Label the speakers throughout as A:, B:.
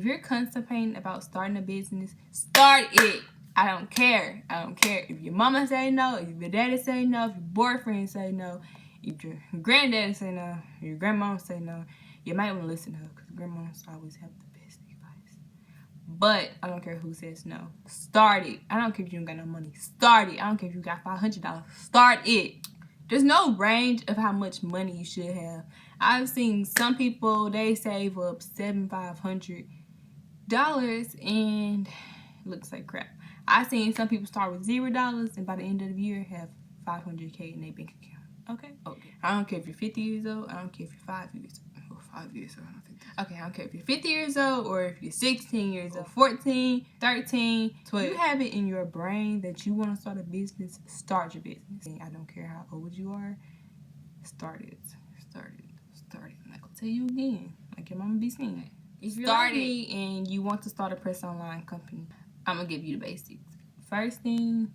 A: If you're constipating about starting a business, start it. I don't care. I don't care if your mama say no, if your daddy say no, if your boyfriend say no, if your granddaddy say no, if your grandma say no. You might want to listen to her because grandmas always have the best advice. But I don't care who says no. Start it. I don't care if you don't got no money. Start it. I don't care if you got $500. Start it. There's no range of how much money you should have. I've seen some people, they save up $7,500 and it looks like crap. I've seen some people start with $0 and by the end of the year have $500K in their bank account. Okay. I don't care if you're 50 years old. I don't care if you're 5 years old. 5 years old. Okay, I don't care if you're 50 years old or if you're 16 years old, 14, 13, 12. You have it in your brain that you want to start a business, start your business. I don't care how old you are. Start it. Start it. Start it. I'm not going to tell you again. Like your mama be saying. If you're like me and you want to start a press online company, I'm going to give you the basics. First thing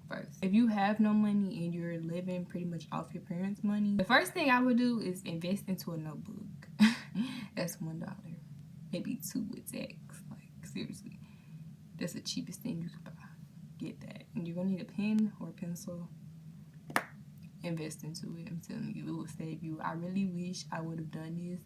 A: first. If you have no money and you're living pretty much off your parents' money, the first thing I would do is invest into a notebook. That's $1. Maybe 2 with tax. Like, seriously. That's the cheapest thing you can buy. Get that. And you're going to need a pen or a pencil. Invest into it. I'm telling you, it will save you. I really wish I would have done this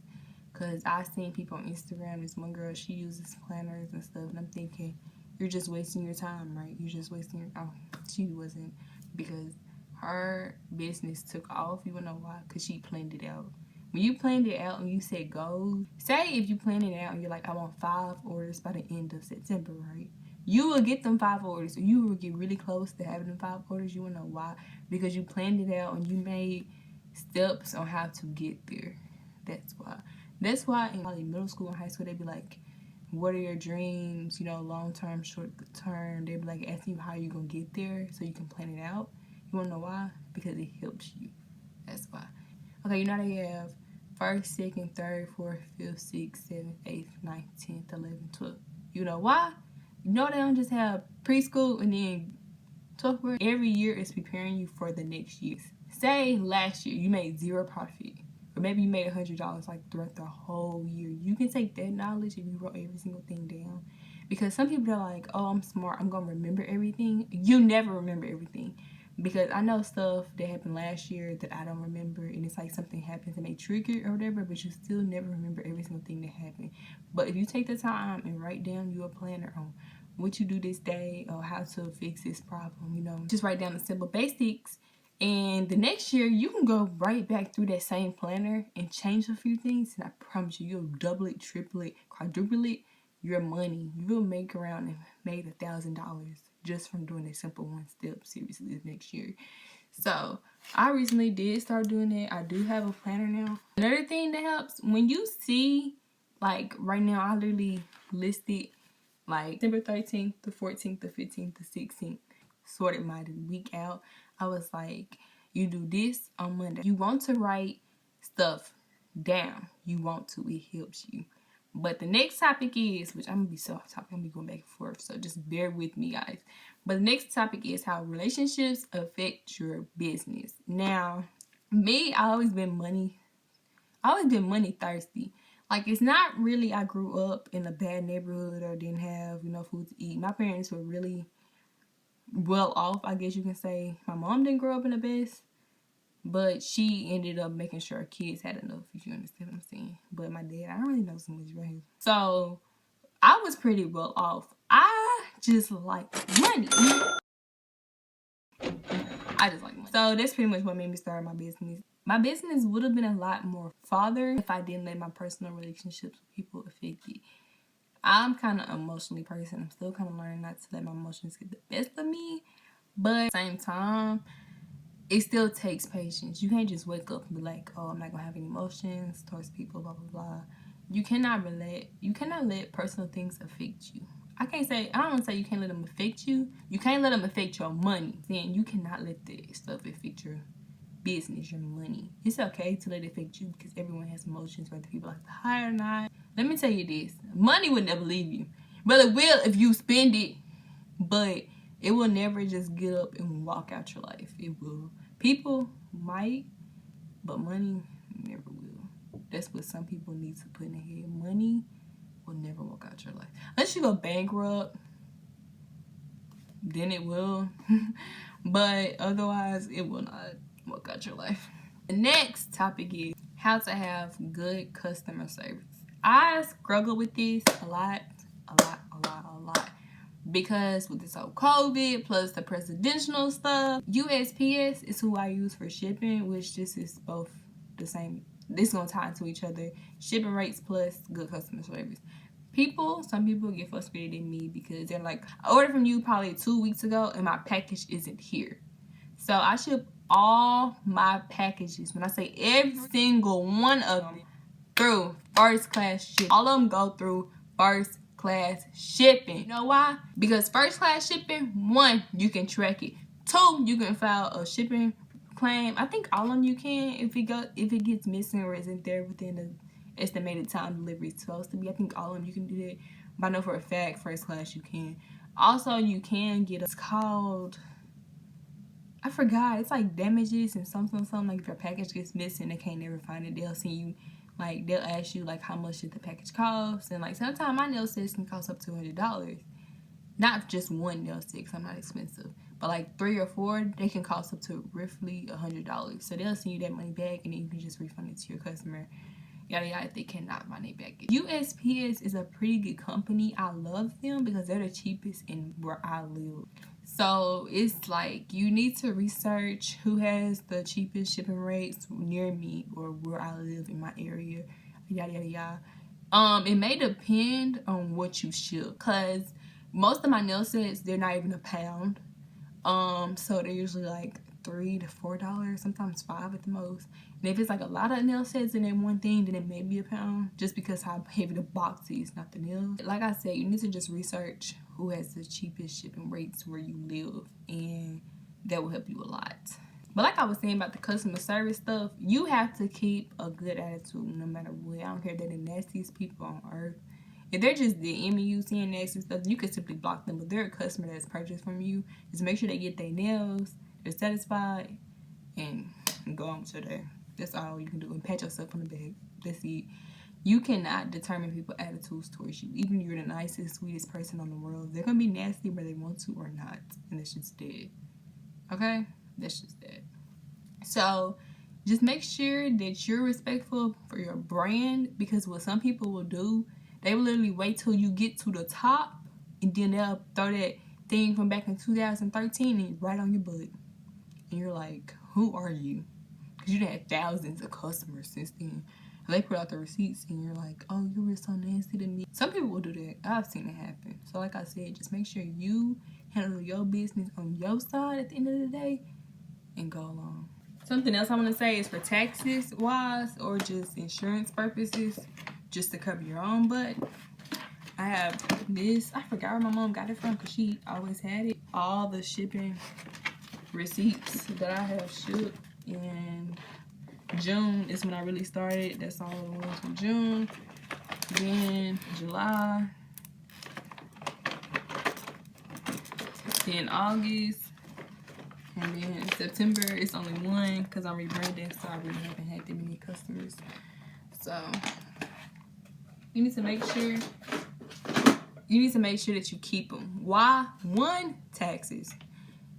A: because I've seen people on Instagram. This one girl, she uses planners and stuff. And I'm thinking, you're just wasting your time, right? You're just wasting your... Oh, she wasn't. Because her business took off. You wanna know why? Because she planned it out. When you planned it out and you set goals, say if you plan it out and you're like, I want 5 orders by the end of September, right? You will get them 5 orders. Or you will get really close to having them 5 orders. You wanna know why? Because you planned it out and you made steps on how to get there. That's why. That's why in probably middle school and high school, they'd be like, what are your dreams, you know, long term, short term. They'd be like asking you how you gonna get there so you can plan it out. You wanna know why? Because it helps you. That's why. Okay, you know how you have 1st, 2nd, 3rd, 4th, 5th, 6th, 7th, 8th, 9th, 10th, 11th, 12th. You know why? You know they don't just have preschool and then 12th grade. Every year is preparing you for the next year. Say last year you made 0 profit. Or maybe you made $100 like throughout the whole year. You can take that knowledge if you wrote every single thing down. Because some people are like, oh, I'm smart, I'm going to remember everything. You never remember everything. Because I know stuff that happened last year that I don't remember. And it's like something happens and may trigger it or whatever. But you still never remember every single thing that happened. But if you take the time and write down your planner on what you do this day or how to fix this problem, you know. Just write down the simple basics. And the next year, you can go right back through that same planner and change a few things. And I promise you, you'll double it, triple it, quadruple it, your money. You will make around and made $1,000 just from doing a simple 1 step, seriously, this next year. So, I recently did start doing it. I do have a planner now. Another thing that helps, when you see, like, right now, I literally listed, like, December 13th, the 14th, the 15th, the 16th. Sorted my week out. I was like, you do this on Monday. You want to write stuff down. You want to. It helps you. But the next topic is, which I'm going to be so off topic. I'm going to be going back and forth. So just bear with me, guys. But the next topic is how relationships affect your business. Now, me, I always been money thirsty. Like, it's not really I grew up in a bad neighborhood or didn't have, you know, food to eat. My parents were really well off, I guess you can say. My mom didn't grow up in the best, but she ended up making sure her kids had enough, if you understand what I'm saying. But my dad, I don't really know so much about him. So I was pretty well off. I just like money. I just like money. So that's pretty much what made me start my business. My business would have been a lot more farther if I didn't let my personal relationships with people affect it. I'm kind of an emotionally person. I'm still kind of learning not to let my emotions get the best of me. But at the same time, it still takes patience. You can't just wake up and be like, oh, I'm not going to have any emotions towards people, blah, blah, blah. You cannot let personal things affect you. I don't want to say you can't let them affect you. You can't let them affect your money. Then you cannot let that stuff affect your business, your money. It's okay to let it affect you because everyone has emotions, whether people like to hire or not. Let me tell you this. Money would never leave you. But it will if you spend it. But it will never just get up and walk out your life. It will. People might, but money never will. That's what some people need to put in their head. Money will will never walk out your life. Unless you go bankrupt, then it will. But otherwise, it will not walk out your life. The next topic is how to have good customer service. I struggle with this a lot. Because with this whole COVID plus the presidential stuff, USPS is who I use for shipping, which this is both the same. This is going to tie into each other. Shipping rates plus good customer service. Some people get frustrated at me because they're like, I ordered from you probably 2 weeks ago and my package isn't here. So I ship all my packages, when I say every single one of them, through first class shipping. All of them go through first class shipping. You know why? Because first class shipping, 1, you can track it. 2, you can file a shipping claim. I think all of them you can if it gets missing or isn't there within the estimated time delivery is supposed to be. I think all of them you can do that. But I know for a fact first class you can. Also, you can get it's called, I forgot, it's like damages and something. Like if your package gets missing, they can't never find it. They'll send you, like, they'll ask you, like, how much did the package cost? And, like, sometimes my nail sets can cost up to $200. Not just one nail set, because I'm not expensive. But, like, 3 or 4, they can cost up to roughly $100. So they'll send you that money back, and then you can just refund it to your customer. Yada, yada, if they cannot find it back. USPS is a pretty good company. I love them because they're the cheapest in where I live. So it's like you need to research who has the cheapest shipping rates near me or where I live in my area. Yada yada yada. It may depend on what you ship, cause most of my nail sets, they're not even a pound. So they're usually like $3 to $4, sometimes $5 at the most. And if it's like a lot of nail sets in that one thing, then it may be a pound, just because how heavy the box is, not the nails. Like I said, you need to just research who has the cheapest shipping rates where you live, and that will help you a lot. But like I was saying about the customer service stuff, you have to keep a good attitude no matter what. I don't care if they're the nastiest people on earth. If they're just DMing you, saying nasty stuff, you can simply block them. But they're a customer that's purchased from you. Just make sure they get their nails, they're satisfied, and go on with your day. That's all you can do. And pat yourself on the back. That's it. You cannot determine people's attitudes towards you. Even if you're the nicest, sweetest person on the world, they're going to be nasty whether they want to or not. And that's just dead. Okay? That's just that. So just make sure that you're respectful for your brand, because what some people will do, they will literally wait till you get to the top and then they'll throw that thing from back in 2013 and right on your butt. And you're like, who are you? Because you've had thousands of customers since then. And they put out the receipts and you're like, oh, you were so nasty to me. Some people will do that. I've seen it happen. So like I said, just make sure you handle your business on your side at the end of the day and go along. Something else I want to say is for taxes wise or just insurance purposes, just to cover your own butt. I have this. I forgot where my mom got it from because she always had it. All the shipping receipts that I have shipped in June is when I really started. That's all the ones from June. Then July. Then August. And then September, it's only one because I'm rebranding, so I really haven't had that many customers. So you need to make sure that you keep them. Why? 1, taxes.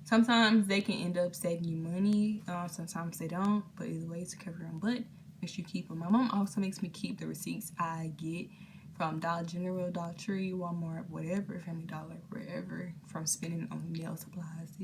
A: Sometimes they can end up saving you money. Sometimes they don't. But either way, to cover your own butt, make sure you keep them. My mom also makes me keep the receipts I get from Dollar General, Dollar Tree, Walmart, whatever, Family Dollar, wherever, from spending on nail supplies.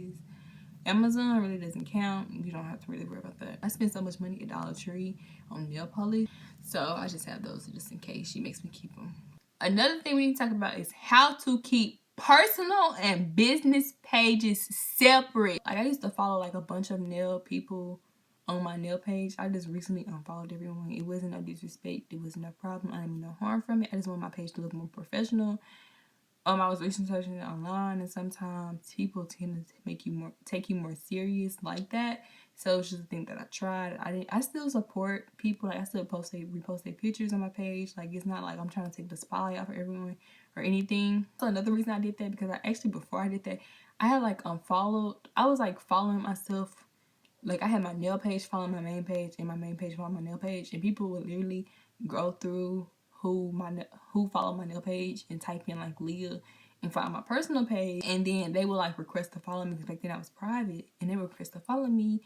A: Amazon really doesn't count. You don't have to really worry about that. I spend so much money at Dollar Tree on nail polish, so I just have those just in case. She makes me keep them. Another thing we need to talk about is how to keep personal and business pages separate. Like, I used to follow like a bunch of nail people on my nail page. I just recently unfollowed everyone. It wasn't no disrespect. It was no problem. I didn't mean no harm from it. I just want my page to look more professional. I was researching it online, and sometimes people tend to take you more serious like that. So it's just a thing that I tried. I still support people. Like, I still repost their pictures on my page. Like, it's not like I'm trying to take the spotlight off of everyone or anything. So another reason I did that, because before I did that, I had like unfollowed. I was like following myself. Like, I had my nail page following my main page, and my main page following my nail page, and people would literally go through who follow my nail page and type in like Liyah and find my personal page, and then they will like request to follow me because back then I was private, and they request to follow me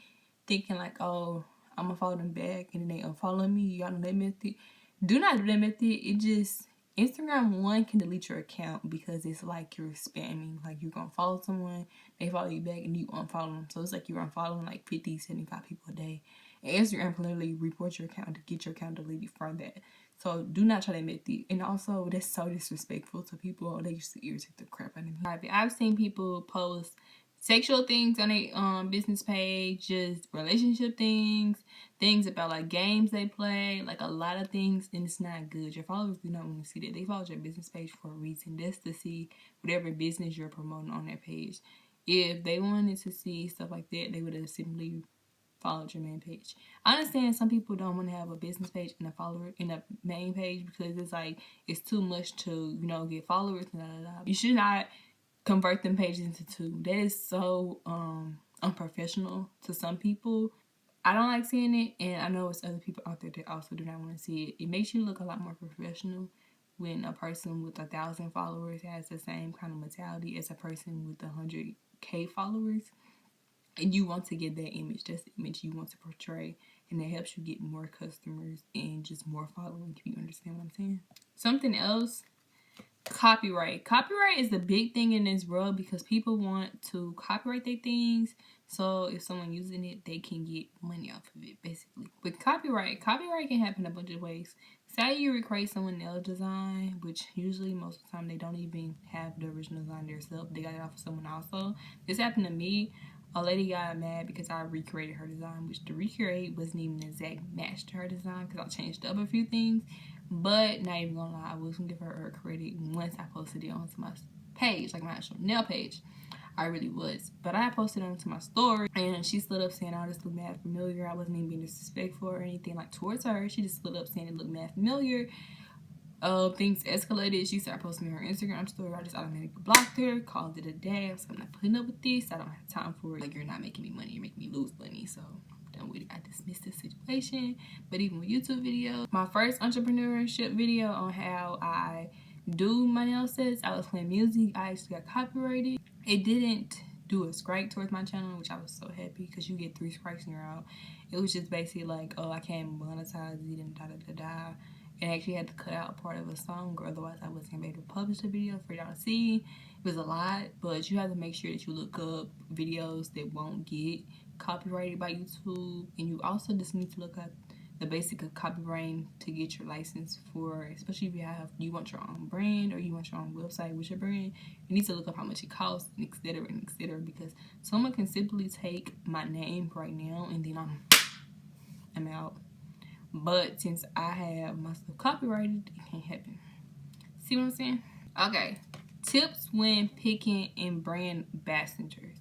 A: thinking like, oh, I'm gonna follow them back, and then they unfollow me. Y'all know that method. Do not do that method. It just, Instagram, one, can delete your account because it's like you're spamming. Like, you're gonna follow someone, they follow you back, and you unfollow them. So it's like you're unfollowing like 50, 75 people a day. And Instagram can literally report your account to get your account deleted from that. So do not try that method. And also, that's so disrespectful to people. They used to irritate the crap out of me. I've seen people post sexual things on a business page, just relationship things about like games they play, like a lot of things, and it's not good. Your followers do not want to see that. They follow your business page for a reason. That's to see whatever business you're promoting on that page. If they wanted to see stuff like that, they would have simply followed your main page. I understand some people don't want to have a business page and a follower in a main page because it's like it's too much to, you know, get followers. You should not convert them pages into two. That is so unprofessional to some people. I don't like seeing it, and I know it's other people out there that also do not want to see it. It makes you look a lot more professional when a person with 1,000 followers has the same kind of mentality as a person with 100K followers. And you want to get that image. That's the image you want to portray. And that helps you get more customers and just more following, if you understand what I'm saying. Something else, copyright. Copyright is the big thing in this world because people want to copyright their things. So if someone using it, they can get money off of it, basically. With copyright can happen a bunch of ways. Say you recreate someone else's design, which usually most of the time they don't even have the original design themselves. They got it off of someone also. This happened to me. A lady got mad because I recreated her design, which the recreate wasn't even an exact match to her design because I changed up a few things. But not even gonna lie, I was gonna give her credit once I posted it onto my page, like my actual nail page. I really was. But I posted it onto my story, and she stood up saying, oh, this looked mad familiar. I wasn't even being disrespectful or anything like towards her. She just stood up saying it looked mad familiar. Things escalated. She started posting her Instagram story. I just automatically blocked her, called it a day. I was like, I'm not putting up with this. I don't have time for it. Like, you're not making me money. You're making me lose money. So I'm done with it. I dismissed the situation. But even with YouTube videos, my first entrepreneurship video on how I do my nail sets, I was playing music. I actually got copyrighted. It didn't do a strike towards my channel, which I was so happy because you get 3 strikes in a row. It was just basically like, oh, I can't monetize it and da-da-da-da. And I actually had to cut out part of a song, or otherwise I wasn't going to be able to publish the video for y'all to see. It was a lot, but you have to make sure that you look up videos that won't get copyrighted by YouTube. And you also just need to look at the basic of copywriting to get your license for, especially if you want your own brand or you want your own website with your brand. You need to look up how much it costs, and etc., because someone can simply take my name right now and then I'm out. But since I have my stuff copyrighted, it can't happen. See what I'm saying? Okay. Tips when picking and brand ambassadors.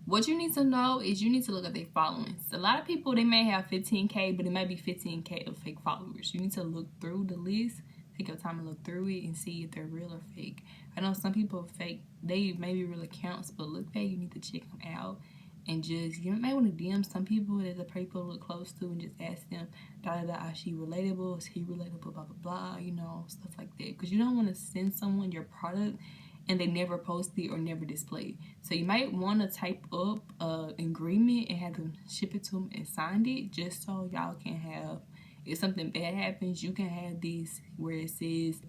A: What you need to know is you need to look at their followings. A lot of people, they may have 15K, but it might be 15K of fake followers. You need to look through the list. Take your time and look through it and see if they're real or fake. I know some people are fake. They may be real accounts, but look fake. You need to check them out. And just, you might want to DM some people that the people look close to and just ask them, is she relatable? Is he relatable? Blah, blah, blah, you know, stuff like that. Because you don't want to send someone your product and they never post it or never display it. So you might want to type up an agreement and have them ship it to them and sign it, just so y'all can have, if something bad happens, you can have this where it says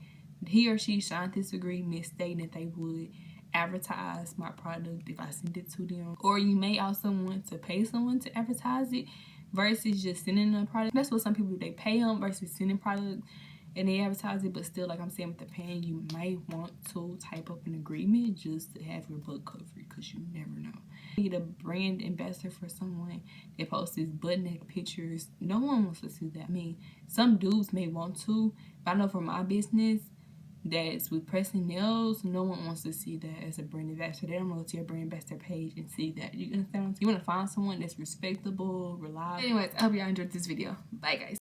A: he or she signed this agreement stating that they would advertise my product if I send it to them. Or you may also want to pay someone to advertise it versus just sending them a product. That's what some people do. They pay them versus sending product and they advertise it. But still, like I'm saying, with the paying, you might want to type up an agreement just to have your butt covered, because you never know. You get a brand ambassador for someone that posts these butt-neck pictures. No one wants to see that. I mean, some dudes may want to, but I know for my business, that's with pressing nails, no one wants to see that as a brand ambassador. They don't go to your brand ambassador page and see that. You understand? You want to find someone that's respectable, reliable. Anyways, I hope y'all enjoyed this video. Bye, guys.